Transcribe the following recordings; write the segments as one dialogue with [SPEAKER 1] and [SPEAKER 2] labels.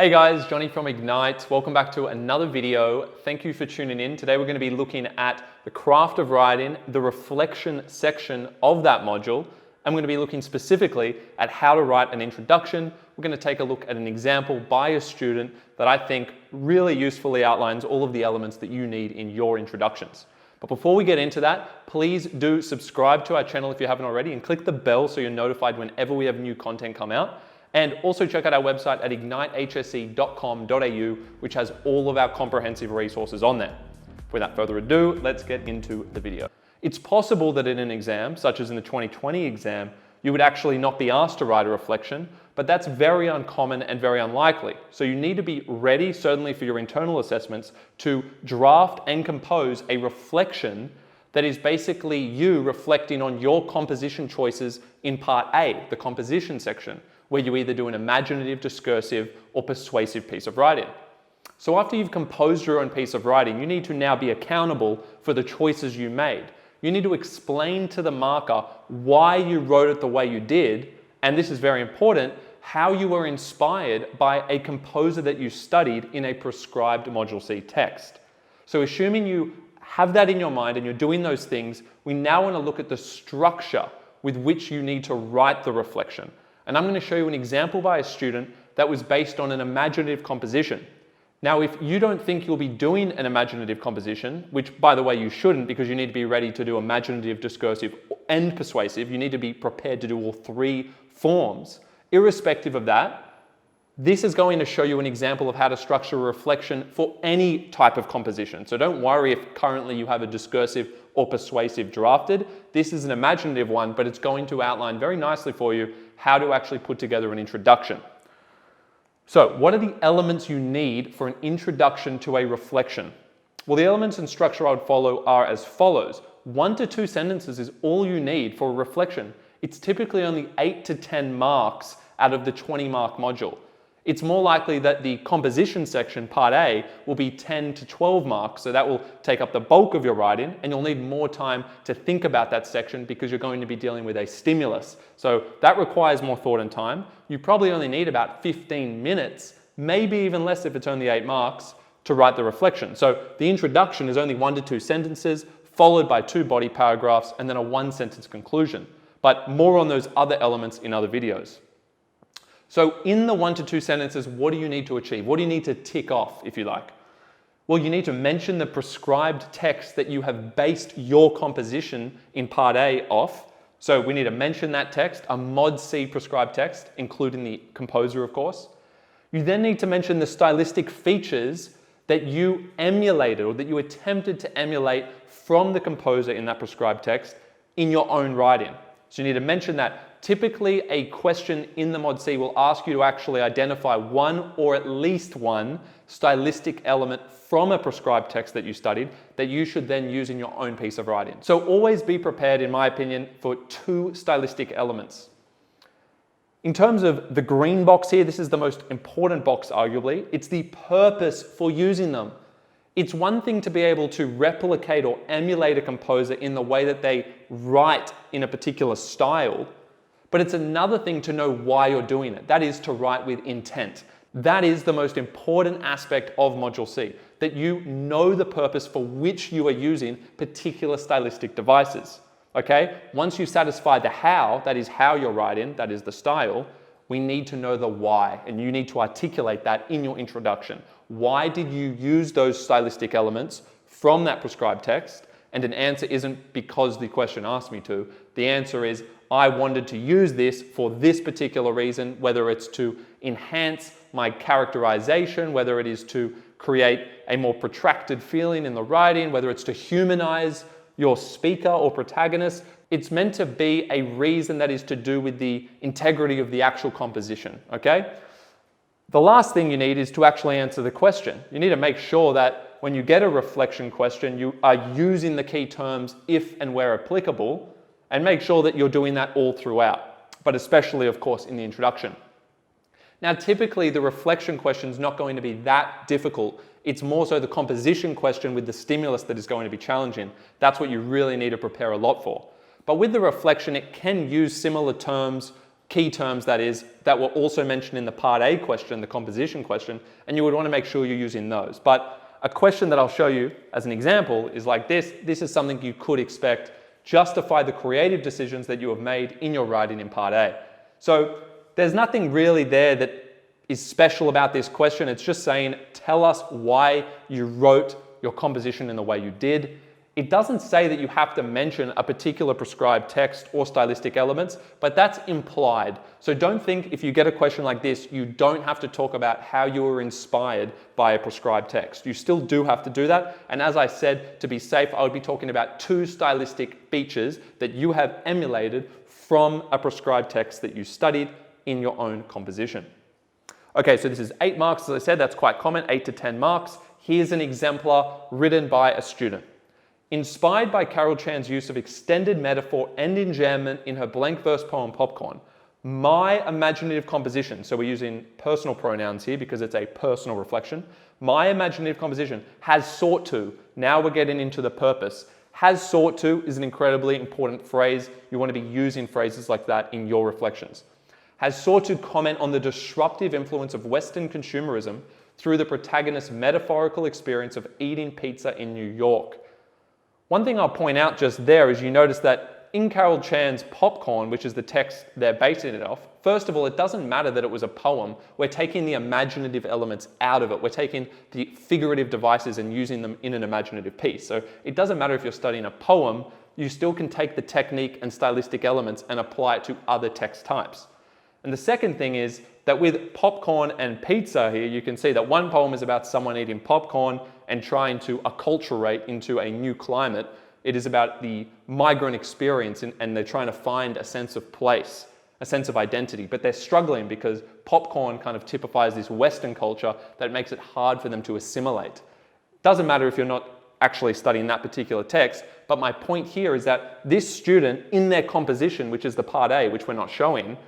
[SPEAKER 1] Hey guys, Johnny from Ignite. Welcome back to another video. Thank you for tuning in. Today we're going to be looking at the craft of writing, the reflection section of that module. I'm going to be looking specifically at how to write an introduction. We're going to take a look at an example by a student that I think really usefully outlines all of the elements that you need in your introductions. But before we get into that, please do subscribe to our channel if you haven't already and click the bell so you're notified whenever we have new content come out. And also check out our website at ignitehsc.com.au, which has all of our comprehensive resources on there. Without further ado, let's get into the video. It's possible that in an exam, such as in the 2020 exam, you would actually not be asked to write a reflection, but that's very uncommon and very unlikely. So you need to be ready, certainly for your internal assessments, to draft and compose a reflection that is basically you reflecting on your composition choices in part A, the composition section, where you either do an imaginative, discursive, or persuasive piece of writing. So after you've composed your own piece of writing, you need to now be accountable for the choices you made. You need to explain to the marker why you wrote it the way you did, and this is very important, how you were inspired by a composer that you studied in a prescribed Module C text. So assuming you have that in your mind and you're doing those things, we now want to look at the structure with which you need to write the reflection. And I'm going to show you an example by a student that was based on an imaginative composition. Now, if you don't think you'll be doing an imaginative composition, which by the way you shouldn't because you need to be ready to do imaginative, discursive, and persuasive, you need to be prepared to do all three forms. Irrespective of that, this is going to show you an example of how to structure a reflection for any type of composition. So don't worry if currently you have a discursive or persuasive drafted. This is an imaginative one, but it's going to outline very nicely for you how to actually put together an introduction. So what are the elements you need for an introduction to a reflection? Well, the elements and structure I would follow are as follows. 1 to 2 sentences is all you need for a reflection. It's typically only 8 to 10 marks out of the 20-mark module. It's more likely that the composition section, part A, will be 10 to 12 marks, so that will take up the bulk of your writing, and you'll need more time to think about that section because you're going to be dealing with a stimulus. So that requires more thought and time. You probably only need about 15 minutes, maybe even less if it's only 8 marks, to write the reflection. So the introduction is only 1 to 2 sentences, followed by 2 body paragraphs, and then a 1-sentence conclusion. But more on those other elements in other videos. So in the 1 to 2 sentences, what do you need to achieve? What do you need to tick off, if you like? Well, you need to mention the prescribed text that you have based your composition in part A off. So we need to mention that text, a Mod C prescribed text, including the composer, of course. You then need to mention the stylistic features that you emulated or that you attempted to emulate from the composer in that prescribed text in your own writing. So you need to mention that. Typically, a question in the Mod C will ask you to actually identify one or at least one stylistic element from a prescribed text that you studied that you should then use in your own piece of writing. So always be prepared, in my opinion, for 2 stylistic elements. In terms of the green box here, this is the most important box, arguably. It's the purpose for using them. It's one thing to be able to replicate or emulate a composer in the way that they write in a particular style, but it's another thing to know why you're doing it. That is to write with intent. That is the most important aspect of Module C, that you know the purpose for which you are using particular stylistic devices. Okay? Once you satisfy the how, that is how you're writing, that is the style, we need to know the why, and you need to articulate that in your introduction. Why did you use those stylistic elements from that prescribed text? And an answer isn't because the question asked me to. The answer is, I wanted to use this for this particular reason, whether it's to enhance my characterization, whether it is to create a more protracted feeling in the writing, whether it's to humanize your speaker or protagonist. It's meant to be a reason that is to do with the integrity of the actual composition, okay? The last thing you need is to actually answer the question. You need to make sure that when you get a reflection question, you are using the key terms if and where applicable, and make sure that you're doing that all throughout, but especially, of course, in the introduction. Now, typically, the reflection question is not going to be that difficult. It's more so the composition question with the stimulus that is going to be challenging. That's what you really need to prepare a lot for. But with the reflection, it can use similar terms key terms that were also mentioned in the Part A question, the composition question, and you would want to make sure you're using those. But a question that I'll show you as an example is like this. This is something you could expect. Justify the creative decisions that you have made in your writing in Part A. So there's nothing really there that is special about this question. It's just saying, tell us why you wrote your composition in the way you did. It doesn't say that you have to mention a particular prescribed text or stylistic elements, but that's implied. So don't think if you get a question like this, you don't have to talk about how you were inspired by a prescribed text. You still do have to do that. And as I said, to be safe, I would be talking about 2 stylistic features that you have emulated from a prescribed text that you studied in your own composition. Okay, so this is 8 marks. As I said, that's quite common, 8 to 10 marks. Here's an exemplar written by a student. Inspired by Carol Chan's use of extended metaphor and enjambment in her blank verse poem Popcorn, my imaginative composition, so we're using personal pronouns here because it's a personal reflection, my imaginative composition has sought to, now we're getting into the purpose, has sought to is an incredibly important phrase. You want to be using phrases like that in your reflections. Has sought to comment on the disruptive influence of Western consumerism through the protagonist's metaphorical experience of eating pizza in New York. One thing I'll point out just there is you notice that in Carol Chan's Popcorn, which is the text they're basing it off, first of all, it doesn't matter that it was a poem. We're taking the imaginative elements out of it. We're taking the figurative devices and using them in an imaginative piece. So it doesn't matter if you're studying a poem, you still can take the technique and stylistic elements and apply it to other text types. And the second thing is that with popcorn and pizza here, you can see that one poem is about someone eating popcorn and trying to acculturate into a new climate. It is about the migrant experience and they're trying to find a sense of place, a sense of identity, but they're struggling because popcorn kind of typifies this Western culture that makes it hard for them to assimilate. Doesn't matter if you're not actually studying that particular text, but my point here is that this student in their composition, which is the Part A, which we're not showing,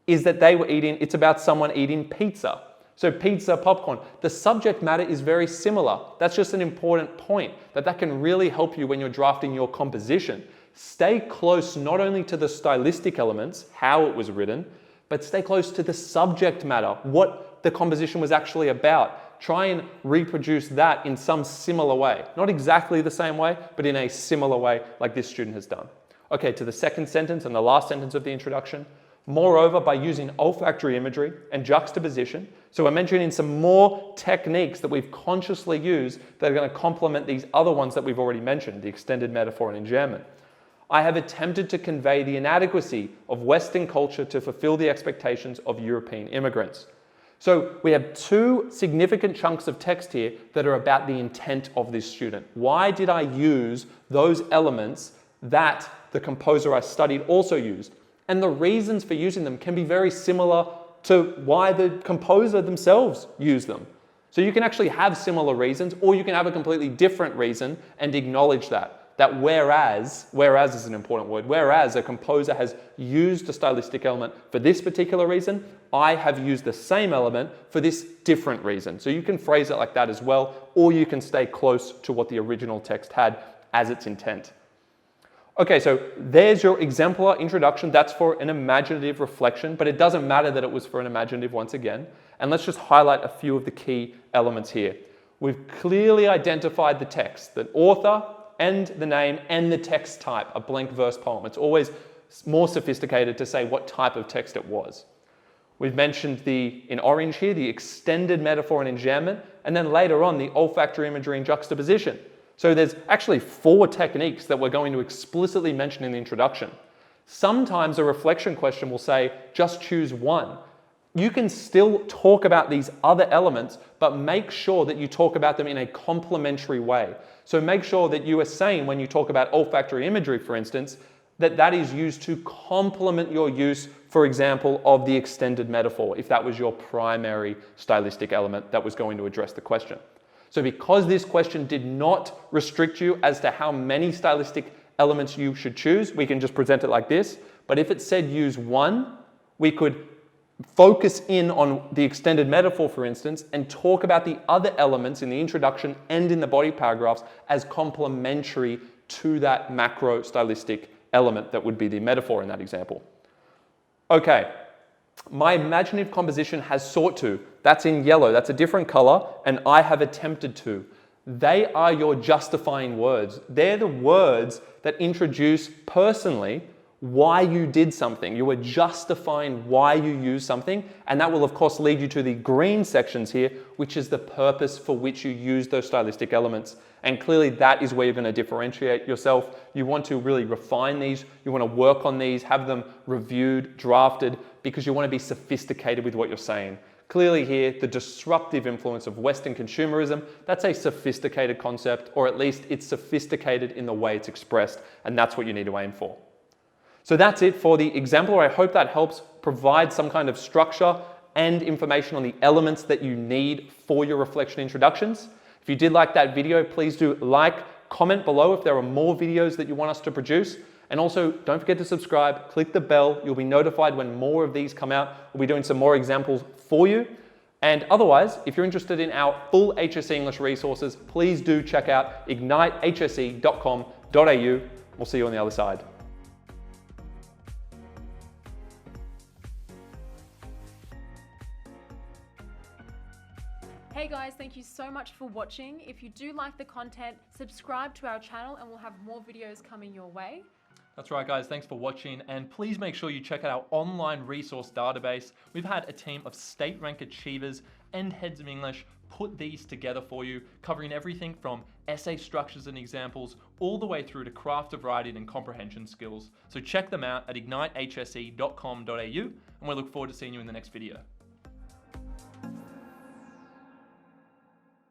[SPEAKER 1] is that they were eating, it's about someone eating pizza. So pizza, popcorn. The subject matter is very similar. That's just an important point, that can really help you when you're drafting your composition. Stay close not only to the stylistic elements, how it was written, but stay close to the subject matter, what the composition was actually about. Try and reproduce that in some similar way. Not exactly the same way, but in a similar way like this student has done. Okay, to the second sentence and the last sentence of the introduction. Moreover, by using olfactory imagery and juxtaposition, so we're mentioning some more techniques that we've consciously used that are going to complement these other ones that we've already mentioned, the extended metaphor and enjambment. I have attempted to convey the inadequacy of Western culture to fulfill the expectations of European immigrants. So we have 2 significant chunks of text here that are about the intent of this student. Why did I use those elements that the composer I studied also used? And the reasons for using them can be very similar to why the composer themselves used them. So you can actually have similar reasons, or you can have a completely different reason and acknowledge that. That whereas is an important word, whereas a composer has used a stylistic element for this particular reason, I have used the same element for this different reason. So you can phrase it like that as well, or you can stay close to what the original text had as its intent. Okay, so there's your exemplar introduction. That's for an imaginative reflection, but it doesn't matter that it was for an imaginative once again. And let's just highlight a few of the key elements here. We've clearly identified the text, the author and the name and the text type, a blank verse poem. It's always more sophisticated to say what type of text it was. We've mentioned in orange here, the extended metaphor and enjambment, and then later on, the olfactory imagery and juxtaposition. So there's actually 4 techniques that we're going to explicitly mention in the introduction. Sometimes a reflection question will say, just choose one. You can still talk about these other elements, but make sure that you talk about them in a complementary way. So make sure that you are saying, when you talk about olfactory imagery, for instance, that is used to complement your use, for example, of the extended metaphor, if that was your primary stylistic element that was going to address the question. So because this question did not restrict you as to how many stylistic elements you should choose, we can just present it like this. But if it said use one, we could focus in on the extended metaphor, for instance, and talk about the other elements in the introduction and in the body paragraphs as complementary to that macro stylistic element that would be the metaphor in that example. Okay, my imaginative composition has sought to. That's in yellow, that's a different color, and I have attempted to. They are your justifying words. They're the words that introduce personally why you did something. You are justifying why you use something, and that will of course lead you to the green sections here, which is the purpose for which you use those stylistic elements. And clearly that is where you're going to differentiate yourself. You want to really refine these, you want to work on these, have them reviewed, drafted, because you want to be sophisticated with what you're saying. Clearly here, the disruptive influence of Western consumerism, that's a sophisticated concept, or at least it's sophisticated in the way it's expressed, and that's what you need to aim for. So that's it for the Exemplar. I hope that helps provide some kind of structure and information on the elements that you need for your reflection introductions. If you did like that video, please do like, comment below if there are more videos that you want us to produce. And also, don't forget to subscribe, click the bell. You'll be notified when more of these come out. We'll be doing some more examples for you. And otherwise, if you're interested in our full HSE English resources, please do check out ignitehse.com.au. We'll see you on the other side.
[SPEAKER 2] Hey guys, thank you so much for watching. If you do like the content, subscribe to our channel and we'll have more videos coming your way.
[SPEAKER 1] That's right, guys. Thanks for watching. And please make sure you check out our online resource database. We've had a team of state rank achievers and heads of English put these together for you, covering everything from essay structures and examples all the way through to craft of writing and comprehension skills. So check them out at ignitehse.com.au, and we look forward to seeing you in the next video.